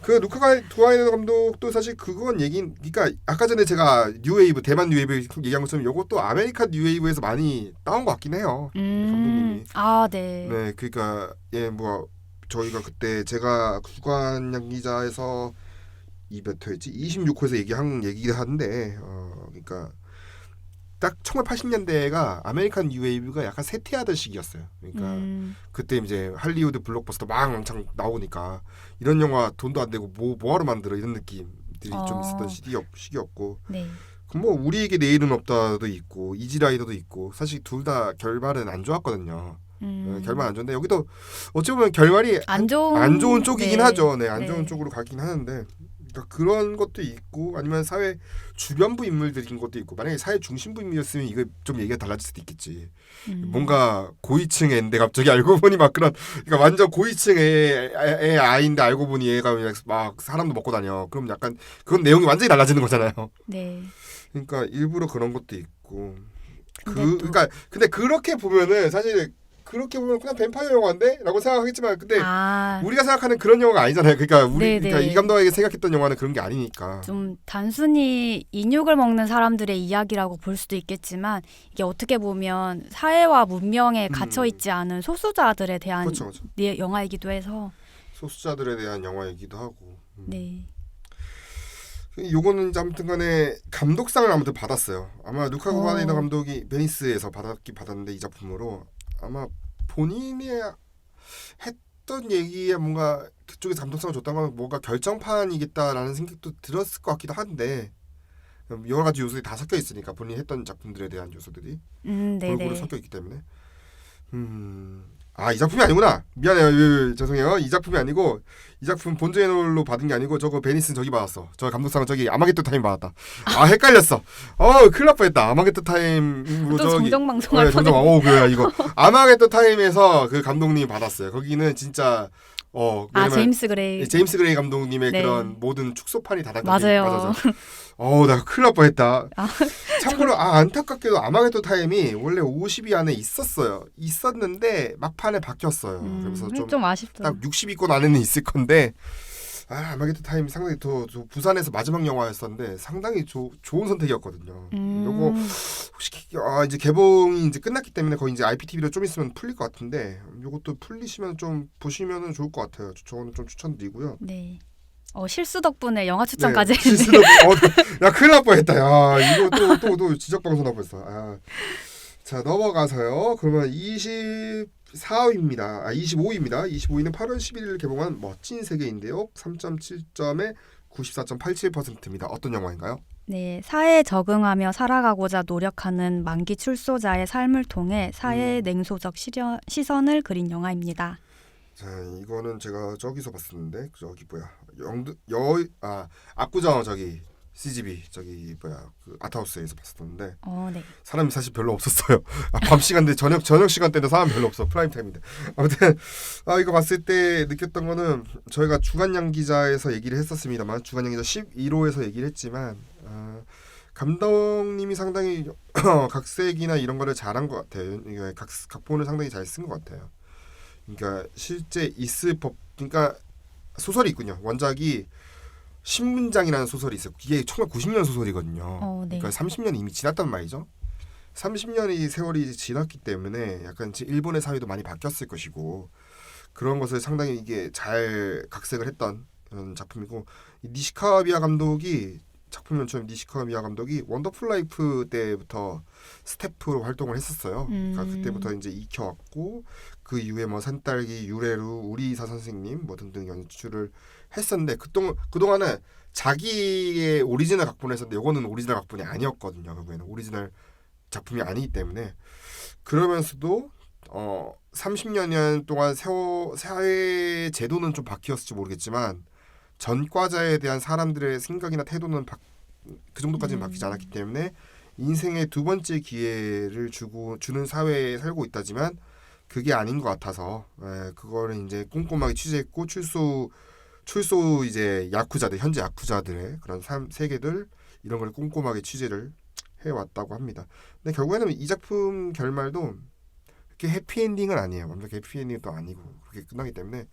그 루카 두아이너 감독도 사실 그건 그러니까 아까 전에 제가 뉴웨이브 대만 뉴웨이브 얘기한 것처럼 이것도 아메리칸 뉴웨이브에서 많이 따온 것 같긴 해요. 감독님이. 아, 네. 네, 그러니까 뭐 저희가 그때 제가 주간 양기자에서 이 몇 회였지? 26호에서 얘기를 하는데 그러니까 딱 1980년대가 아메리칸 뉴웨이브가 약간 쇠퇴하던 시기였어요. 그러니까 그때 이제 할리우드 블록버스터 막 왕창 나오니까 이런 영화 돈도 안 되고 뭐하러 만들어 이런 느낌들이 좀 있었던 시기였고 네. 뭐 우리에게 내일은 없다도 있고 이지라이더도 있고 사실 둘 다 결말은 안 좋았거든요. 결말 안 좋은데 여기도 어찌 보면 결말이 안 좋은 쪽이긴 네. 하죠. 네, 안 좋은 네. 쪽으로 가긴 하는데 그러니까 그런 것도 있고 아니면 사회 주변부 인물들인 것도 있고 만약에 사회 중심부 인물이었으면 이거 좀 얘기가 달라질 수도 있겠지. 뭔가 고위층의 애인데 갑자기 알고 보니 막 그러니까 완전 고위층의 애 아이인데 알고 보니 얘가 막 사람도 먹고 다녀. 그럼 약간 그건 내용이 완전히 달라지는 거잖아요. 네. 그러니까 일부러 그런 것도 있고 근데 근데 그렇게 보면은 사실 그렇게 보면 그냥 뱀파이어 영화인데? 라고 생각하겠지만 근데 우리가 생각하는 그런 영화가 아니잖아요. 그러니까 그러니까 이 감독에게 생각했던 영화는 그런 게 아니니까. 좀 단순히 인육을 먹는 사람들의 이야기라고 볼 수도 있겠지만 이게 어떻게 보면 사회와 문명에 갇혀 있지 않은 소수자들에 대한 그렇죠. 영화이기도 해서 소수자들에 대한 영화이기도 하고. 네. 요거는 아무튼간에 감독상을 아무튼 받았어요. 아마 루카 구아다이너 감독이 베니스에서 받았는데 이 작품으로 아마 본인이 했던 얘기에 뭔가 그쪽에서 감독상을 줬다는 건 뭔가 결정판이겠다라는 생각도 들었을 것 같기도 한데 여러 가지 요소들이 다 섞여 있으니까 본인이 했던 작품들에 대한 요소들이 골고루 섞여 있기 때문에 이 작품이 아니구나. 미안해요. 죄송해요. 이 작품이 아니고 이 작품 본제널로 받은 게 아니고 저거 베니스는 저기 받았어. 저 감독상은 저기 아마겟돈 타임 받았다. 헷갈렸어. 큰일 날 뻔했다. 아마겟돈 타임으로 또 저기 정정방송할 뻔했네. 그래 이거 아마겟돈 타임에서 그 감독님이 받았어요. 거기는 진짜 제임스 그레이 감독님의 네. 그런 모든 축소판이 다 맞아요. 나 큰일 날 뻔했다. 참고로 안타깝게도 아마겟돈 타임이 원래 50위 안에 있었는데 막판에 바뀌었어요. 그래서 좀 아쉽다. 딱 60위권 안에는 있을 건데 아마겟돈 타임이 상당히 더 부산에서 마지막 영화였었는데 상당히 좋은 선택이었거든요. 요거 혹시 이제 개봉이 이제 끝났기 때문에 거의 이제 IPTV로 좀 있으면 풀릴 것 같은데 요것도 풀리시면 좀 보시면은 좋을 것 같아요. 저는 좀 추천드리고요. 네. 실수 덕분에 영화 추천까지 했네. 실수 덕분에 야 큰일 날 뻔했다. 야 이거 또 지적 방송 날 뻔했어. 자 넘어가서요. 그러면 24위입니다. 25위입니다. 25위는 8월 11일 개봉한 멋진 세계인데요. 3.7점에 94.87%입니다. 어떤 영화인가요? 네, 사회에 적응하며 살아가고자 노력하는 만기 출소자의 삶을 통해 사회의 냉소적 시선을 그린 영화입니다. 자, 이거는 제가 저기서 봤었는데 저기 뭐야 압구정 저기 CGV 저기 뭐야 그 아트하우스에서 봤었는데 네. 사람이 사실 별로 없었어요. 밤 시간대 저녁 시간 때는 사람 별로 없어. 프라임 타임인데 아무튼 이거 봤을 때 느꼈던 거는 저희가 주간양 기자에서 얘기를 했었습니다만 주간양 기자 11호에서 얘기를 했지만 감독님이 상당히 각색이나 이런 거를 잘한 것 같아요. 각본을 상당히 잘 쓴 것 같아요. 그러니까 실제 있을 법 그러니까 소설이 있군요. 원작이 신문장이라는 소설이 있어요. 이게 1990년 소설이거든요. 네. 그러니까 30년이 이미 지났단 말이죠. 30년이 세월이 지났기 때문에 약간 일본의 사회도 많이 바뀌었을 것이고 그런 것을 상당히 이게 잘 각색을 했던 그런 작품이고 니시카와 미야 감독이 작품 연출인 니시카와 미야 감독이 원더풀 라이프 때부터 스태프로 활동을 했었어요. 그러니까 그때부터 이제 익혀왔고 그 이후에 뭐 산딸기, 유레루, 우리이사 선생님 뭐 등등 연출을 했었는데 그동안은 자기의 오리지널 각본을 했었는데 이거는 오리지널 각본이 아니었거든요. 결국에는 오리지널 작품이 아니기 때문에 그러면서도 30년 동안 사회 제도는 좀 바뀌었을지 모르겠지만 전과자에 대한 사람들의 생각이나 태도는 그 정도까지는 바뀌지 않았기 때문에 인생의 두 번째 기회를 주는 사회에 살고 있다지만 그게 아닌 것 같아서 그거를 이제 꼼꼼하게 취재했고 출소 이제 야쿠자들 현재 야쿠자들의 그런 세계들 이런 걸 꼼꼼하게 취재를 해왔다고 합니다. 근데 결국에는 이 작품 결말도 그게 해피엔딩은 아니에요. 완벽히 해피엔딩은 또 아니고 그렇게 끝나기 때문에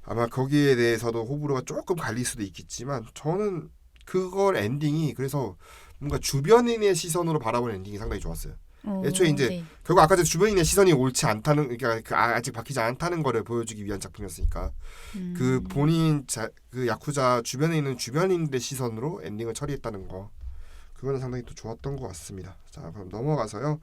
아마 거기에 대해서도 호불호가 조금 갈릴 수도 있겠지만 저는 그걸 엔딩이 그래서 뭔가 주변인의 시선으로 바라보는 엔딩이 상당히 좋았어요. 애초에 이제 네. 결국 아까 전 주변인의 시선이 옳지 않다는 그러니까 아직 바뀌지 않다는 거를 보여주기 위한 작품이었으니까 그 본인 그 야쿠자 주변에 있는 주변인들의 시선으로 엔딩을 처리했다는 거 그거는 상당히 또 좋았던 것 같습니다. 자 그럼 넘어가서요.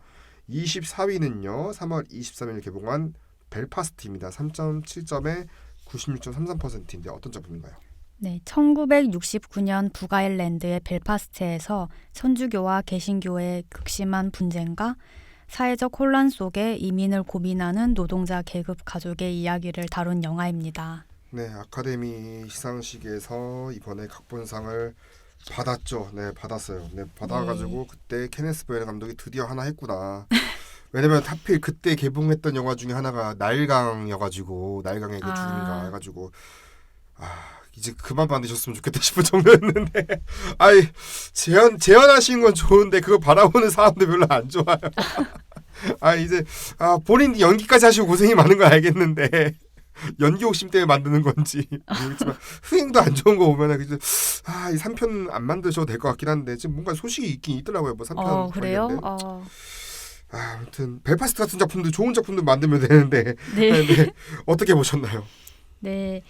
24위는요. 3월 23일 개봉한 벨파스트입니다. 3.7점에 96.33%인데 어떤 작품인가요? 네, 1969년 북아일랜드의 벨파스트에서 천주교와 개신교의 극심한 분쟁과 사회적 혼란 속에 이민을 고민하는 노동자 계급 가족의 이야기를 다룬 영화입니다. 네, 아카데미 시상식에서 이번에 각본상을 받았죠. 네, 받았어요. 네, 받아가지고 그때 케네스 브라나 감독이 드디어 하나 했구나. 왜냐면 하필 그때 개봉했던 영화 중에 하나가 나일강이어가지고 나일강의 그 죽음인가 해가지고 이제 그만 만드셨으면 좋겠다 싶은 정도였는데 아이 재현하신 건 좋은데 그거 바라보는 사람들 별로 안 좋아요. 이제 본인 연기까지 하시고 고생이 많은 건 알겠는데 연기 욕심 때문에 만드는 건지 모르겠지만 흥행도 안 좋은 거 보면은 이제 이 3편 안 만드셔도 될 것 같긴 한데 지금 뭔가 소식이 있긴 있더라고요. 뭐 3편 그래요? 아무튼 벨파스트 같은 작품도 좋은 작품도 만들면 되는데 네. 네. 어떻게 보셨나요? 네.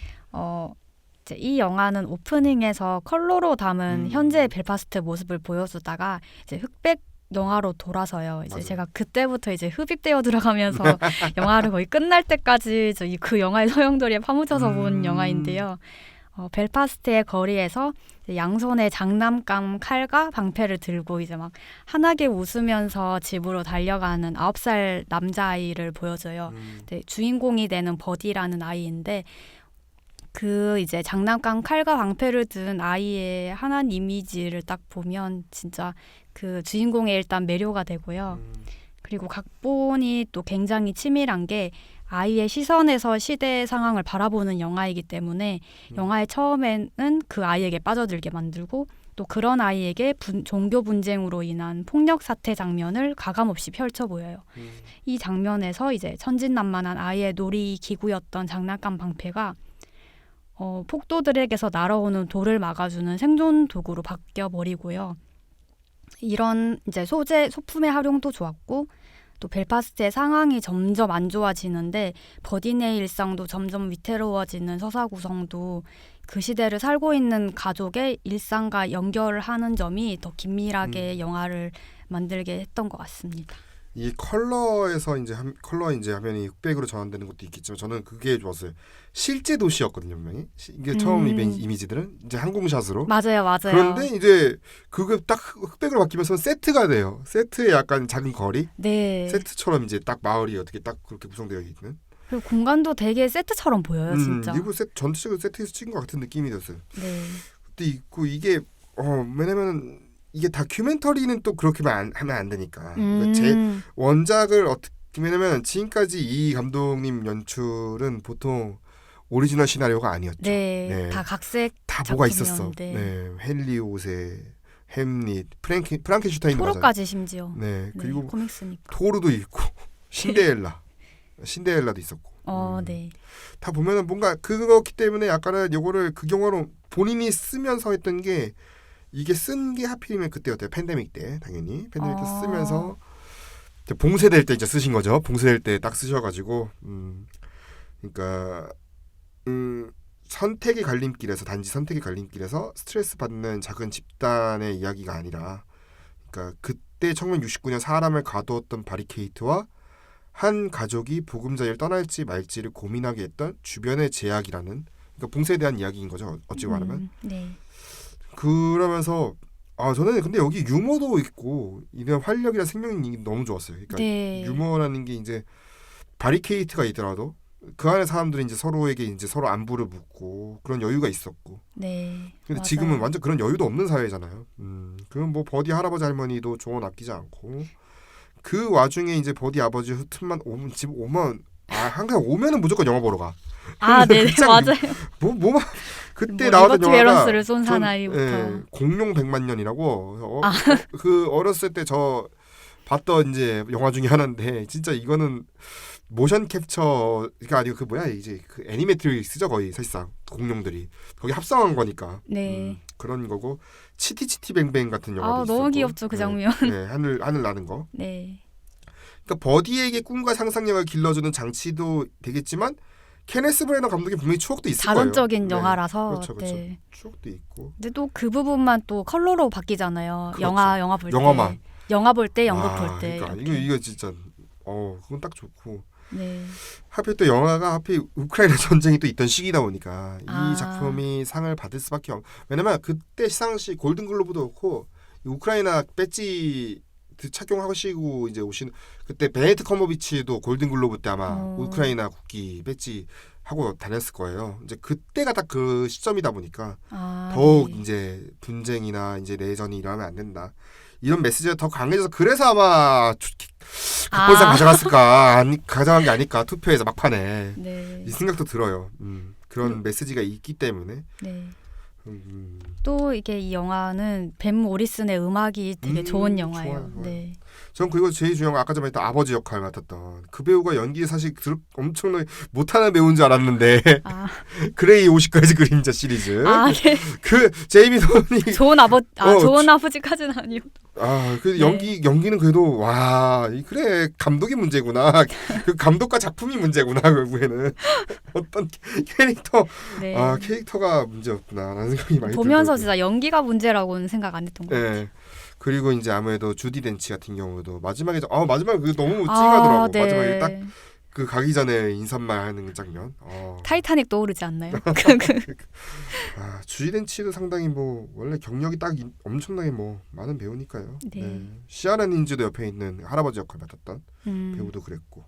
이제 이 영화는 오프닝에서 컬러로 담은 현재의 벨파스트 모습을 보여주다가 이제 흑백 영화로 돌아서요. 이제 맞아요. 제가 그때부터 이제 흡입되어 들어가면서 영화를 거의 끝날 때까지 그 영화의 소용돌이에 파묻혀서 본 영화인데요. 벨파스트의 거리에서 양손에 장난감 칼과 방패를 들고 이제 막 환하게 웃으면서 집으로 달려가는 9살 남자아이를 보여줘요. 주인공이 되는 버디라는 아이인데 그 이제 장난감 칼과 방패를 든 아이의 환한 이미지를 딱 보면 진짜 그 주인공의 일단 매료가 되고요. 그리고 각본이 또 굉장히 치밀한 게 아이의 시선에서 시대의 상황을 바라보는 영화이기 때문에 영화의 처음에는 그 아이에게 빠져들게 만들고 또 그런 아이에게 종교 분쟁으로 인한 폭력 사태 장면을 가감없이 펼쳐 보여요. 이 장면에서 이제 천진난만한 아이의 놀이 기구였던 장난감 방패가 폭도들에게서 날아오는 돌을 막아주는 생존 도구로 바뀌어 버리고요. 이런 이제 소품의 활용도 좋았고 또 벨파스트의 상황이 점점 안 좋아지는데 버딘의 일상도 점점 위태로워지는 서사 구성도 그 시대를 살고 있는 가족의 일상과 연결하는 점이 더 긴밀하게 영화를 만들게 했던 것 같습니다. 이 컬러에서 컬러 화면이 흑백으로 전환되는 것도 있겠지만 저는 그게 좋았어요. 실제 도시였거든요, 분명히. 이게 처음 이미지들은 이제 항공샷으로. 맞아요. 그런데 이제 그게 딱 흑백으로 바뀌면서 세트가 돼요. 세트에 약간 작은 거리. 네. 세트처럼 이제 딱 마을이 어떻게 딱 그렇게 구성되어 있는. 그리고 공간도 되게 세트처럼 보여요, 진짜. 일부 전체적으로 세트에서 찍은 것 같은 느낌이 들었어요. 네. 그때 있고 이게 왜냐면 이게 다큐멘터리는 또 그렇게 하면 안 되니까. 제 원작을 어떻게 왜냐면 지금까지 이 감독님 연출은 보통 오리지널 시나리오가 아니었죠. 네. 다 각색 다 뭐가 있었어. 작품이었는데. 네, 헬리오세, 햄릿, 프랑켄슈타인도 토르까지 심지어. 네, 그리고 코믹스니까. 토르도 있고 신데렐라도 있었고. 네. 다 보면은 뭔가 그거기 때문에 약간은 요거를 극영화로 본인이 쓰면서 했던 게 이게 쓴 게 하필이면 그때였대요. 팬데믹 때 당연히 팬데믹 때 쓰면서 봉쇄될 때 이제 쓰신 거죠. 봉쇄될 때 딱 쓰셔가지고 그러니까 단지 선택의 갈림길에서 스트레스 받는 작은 집단의 이야기가 아니라 그러니까 그때 1969년 사람을 가두었던 바리케이트와 한 가족이 보금자리를 떠날지 말지를 고민하게 했던 주변의 제약이라는 그러니까 봉쇄에 대한 이야기인 거죠. 어찌 말하면. 네. 그러면서 저는 근데 여기 유머도 있고 이런 활력이나 생명이 너무 좋았어요. 그러니까 네. 유머라는 게 이제 바리케이트가 있더라도 그 안에 사람들이 이제 서로에게 이제 서로 안부를 묻고 그런 여유가 있었고. 네. 근데 맞아요. 지금은 완전 그런 여유도 없는 사회잖아요. 그럼 뭐 버디 할아버지 할머니도 조언 아끼지 않고 그 와중에 이제 버디 아버지 틈만 오면 집 오면 항상 오면은 무조건 영화 보러 가. 네, 맞아요. 뭐 그때 나왔던 영화가 베런스를 쏜 사나이부터. 공룡 100만 년이라고 그 어렸을 때 저 봤던 이제 영화 중에 하나인데 진짜 이거는 모션 캡처가 아니고 그 뭐야 이제 그 애니메이트릭스죠 거의 사실상 공룡들이 거기 합성한 거니까 네. 그런 거고 치티치티뱅뱅 같은 영화도 있었고 너무 귀엽죠 그 장면. 네, 하늘 나는 거. 네. 그러니까 버디에게 꿈과 상상력을 길러주는 장치도 되겠지만 케네스 브래너 감독의 분명히 추억도 있을 거예요. 자전적인 영화라서. 그렇죠. 네. 추억도 있고. 근데 또 그 부분만 또 컬러로 바뀌잖아요. 그렇죠. 영화 볼 때. 영화만. 영화 볼 때, 연극 볼 때. 그러니까 이렇게. 이거 진짜 그건 딱 좋고. 네. 하필 또 영화가 하필 우크라이나 전쟁이 또 있던 시기다 보니까 아. 이 작품이 상을 받을 수밖에 왜냐면 그때 시상식 골든글로브도 그렇고 우크라이나 배지 착용하시고 이제 오신 그때 베네트 컴버비치도 골든글로브 때 아마 우크라이나 국기 배지 하고 다녔을 거예요. 이제 그때가 딱 그 시점이다 보니까 더욱 네. 이제 분쟁이나 이제 내전이 일어나면 안 된다. 이런 메시지가 더 강해져서 그래서 아마 각본상 가져간 게 아닐까 투표에서 막판에 네. 이 생각도 들어요. 그런 메시지가 있기 때문에. 네. 또 이게 이 영화는 벤 모리슨의 음악이 되게 좋은 영화예요. 좋아요. 네. 전 그리고 제일 중요한 건 아까 전에 했던 아버지 역할 맡았던 그 배우가 연기 사실 엄청나게 못하는 배우인 줄 알았는데 그레이 50가지 그림자 시리즈 네. 그 제이미 돈이 좋은 아버지까지는 아니고. 그 연기는 그래도 그래 감독이 문제구나. 그 감독과 작품이 문제구나 결국에는 어떤 캐릭터 네. 캐릭터가 문제였구나라는 생각이 많이 보면서 들더라고요. 진짜 연기가 문제라고는 생각 안 했던 것 같아요. 그리고 이제 아무래도 주디 덴치 같은 경우도 마지막에 그게 너무 찡하더라고. 네. 마지막에 딱 그 가기 전에 인사말 하는 장면. 타이타닉 떠오르지 않나요? 주디 덴치도 상당히 원래 경력이 딱 엄청나게 많은 배우니까요. 네. 시아라 닌즈도 옆에 있는 할아버지 역할 맡았던 배우도 그랬고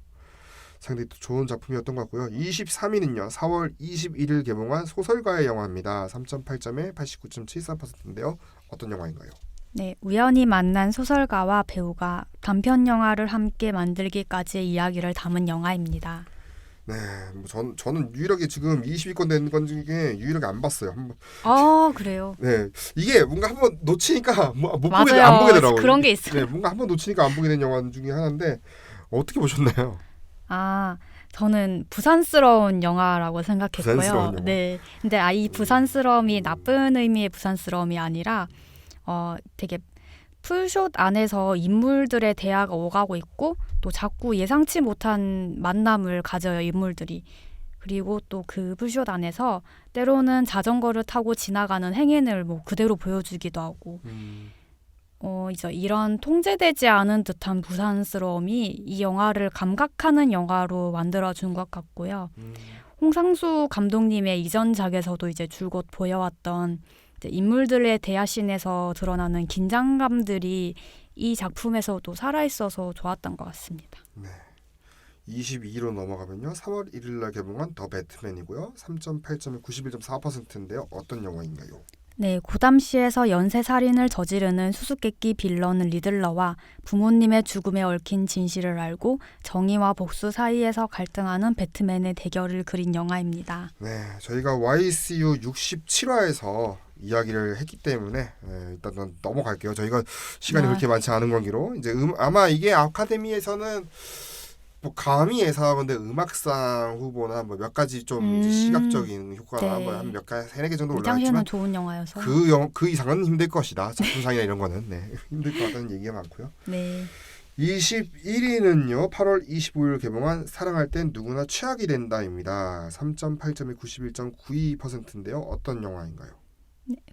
상당히 또 좋은 작품이었던 것 같고요. 23위는요. 4월 21일 개봉한 소설가의 영화입니다. 3.8점에 89.74%인데요. 어떤 영화인가요? 네, 우연히 만난 소설가와 배우가 단편 영화를 함께 만들기까지의 이야기를 담은 영화입니다. 네, 저는 유일하게 지금 20위권 된 건 중에 유일하게 안 봤어요. 그래요. 네, 이게 뭔가 한번 놓치니까 못 보게 맞아요. 안 보게 되더라고요. 그런 게 있어요. 네, 뭔가 한번 놓치니까 안 보게 된 영화 중에 하나인데 어떻게 보셨나요? 저는 부산스러운 영화라고 생각했고요. 부산스러운 영화. 네, 근데 이 부산스러움이 나쁜 의미의 부산스러움이 아니라 되게 풀숏 안에서 인물들의 대화가 오가고 있고 또 자꾸 예상치 못한 만남을 가져요 인물들이. 그리고 또 그 풀숏 안에서 때로는 자전거를 타고 지나가는 행인을 그대로 보여주기도 하고 이제 이런 통제되지 않은 듯한 부산스러움이 이 영화를 감각하는 영화로 만들어준 것 같고요. 홍상수 감독님의 이전작에서도 이제 줄곧 보여왔던 인물들의 대화씬에서 드러나는 긴장감들이 이 작품에서도 살아있어서 좋았던 것 같습니다. 네. 22위로 넘어가면요. 3월 1일 날 개봉한 더 배트맨이고요. 3.8점에 91.4%인데요. 어떤 영화인가요? 네, 고담시에서 연쇄살인을 저지르는 수수께끼 빌런 리들러와 부모님의 죽음에 얽힌 진실을 알고 정의와 복수 사이에서 갈등하는 배트맨의 대결을 그린 영화입니다. 네, 저희가 YCU 67화에서 이야기를 했기 때문에 일단 넘어갈게요. 저희가 시간이 그렇게 많지 않은 관계로 이제 아마 이게 아카데미에서는 감히 예상하건데 음악상 후보나 몇 가지 좀 시각적인 효과나 네. 한 몇 가지 3-4개 정도 이 당시에는 올라왔지만 좋은 영화여서 그 이상은 힘들 것이다. 작품상이나 이런 거는 힘들 것 같다는 얘기가 많고요. 네. 21위는요. 8월 25일 개봉한 사랑할 땐 누구나 최악이 된다입니다. 3.8점에 91.92%인데요. 어떤 영화인가요?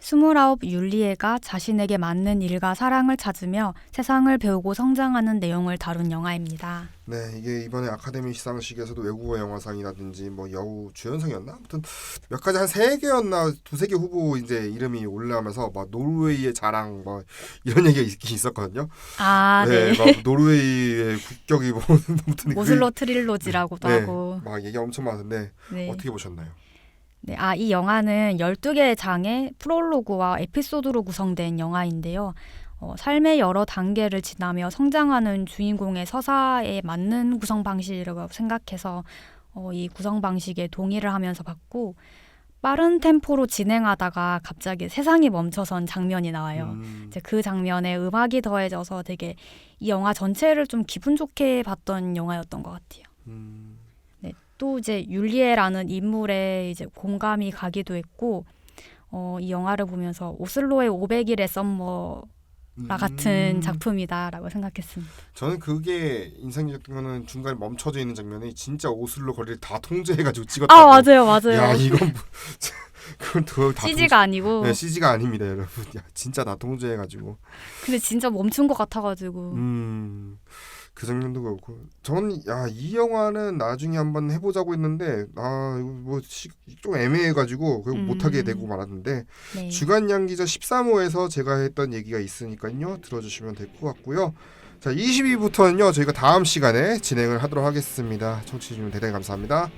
29 율리에가 자신에게 맞는 일과 사랑을 찾으며 세상을 배우고 성장하는 내용을 다룬 영화입니다. 네, 이게 이번에 아카데미 시상식에서도 외국어 영화상이라든지 여우 주연상이었나? 아무튼 몇 가지 한 3개였나 2-3개 후보 이제 이름이 올라오면서 노르웨이의 자랑 이런 얘기가 있었거든요. 네. 노르웨이의 국격이 아무튼 오슬로 트릴로지라고도 하고 얘기 엄청 많은데 네. 어떻게 보셨나요? 네, 이 영화는 12개의 장의 프롤로그와 에피소드로 구성된 영화인데요. 삶의 여러 단계를 지나며 성장하는 주인공의 서사에 맞는 구성 방식이라고 생각해서 이 구성 방식에 동의를 하면서 봤고 빠른 템포로 진행하다가 갑자기 세상이 멈춰선 장면이 나와요. 이제 그 장면에 음악이 더해져서 되게 이 영화 전체를 좀 기분 좋게 봤던 영화였던 것 같아요. 네, 또 이제 율리에라는 인물에 이제 공감이 가기도 했고, 이 영화를 보면서 오슬로의 500일의 썸머라 같은 작품이다라고 생각했습니다. 저는 그게 인상적이었던 거는 중간에 멈춰져 있는 장면이 진짜 오슬로 거리를 다 통제해가지고 찍었다고. 아, 맞아요. 야, 이건 그건 다 CG가 아니고. 네, CG가 아닙니다, 여러분. 야, 진짜 다 통제해가지고. 근데 진짜 멈춘 것 같아가지고. 그 장면도 그렇고. 저는 이 영화는 나중에 한번 해보자고 했는데 이거 좀 애매해가지고 결국 못하게 되고 말았는데 네. 주간 양기자 13호에서 제가 했던 얘기가 있으니까요. 들어주시면 될 것 같고요. 자, 22부터는요. 저희가 다음 시간에 진행을 하도록 하겠습니다. 청취해주시면 대단히 감사합니다.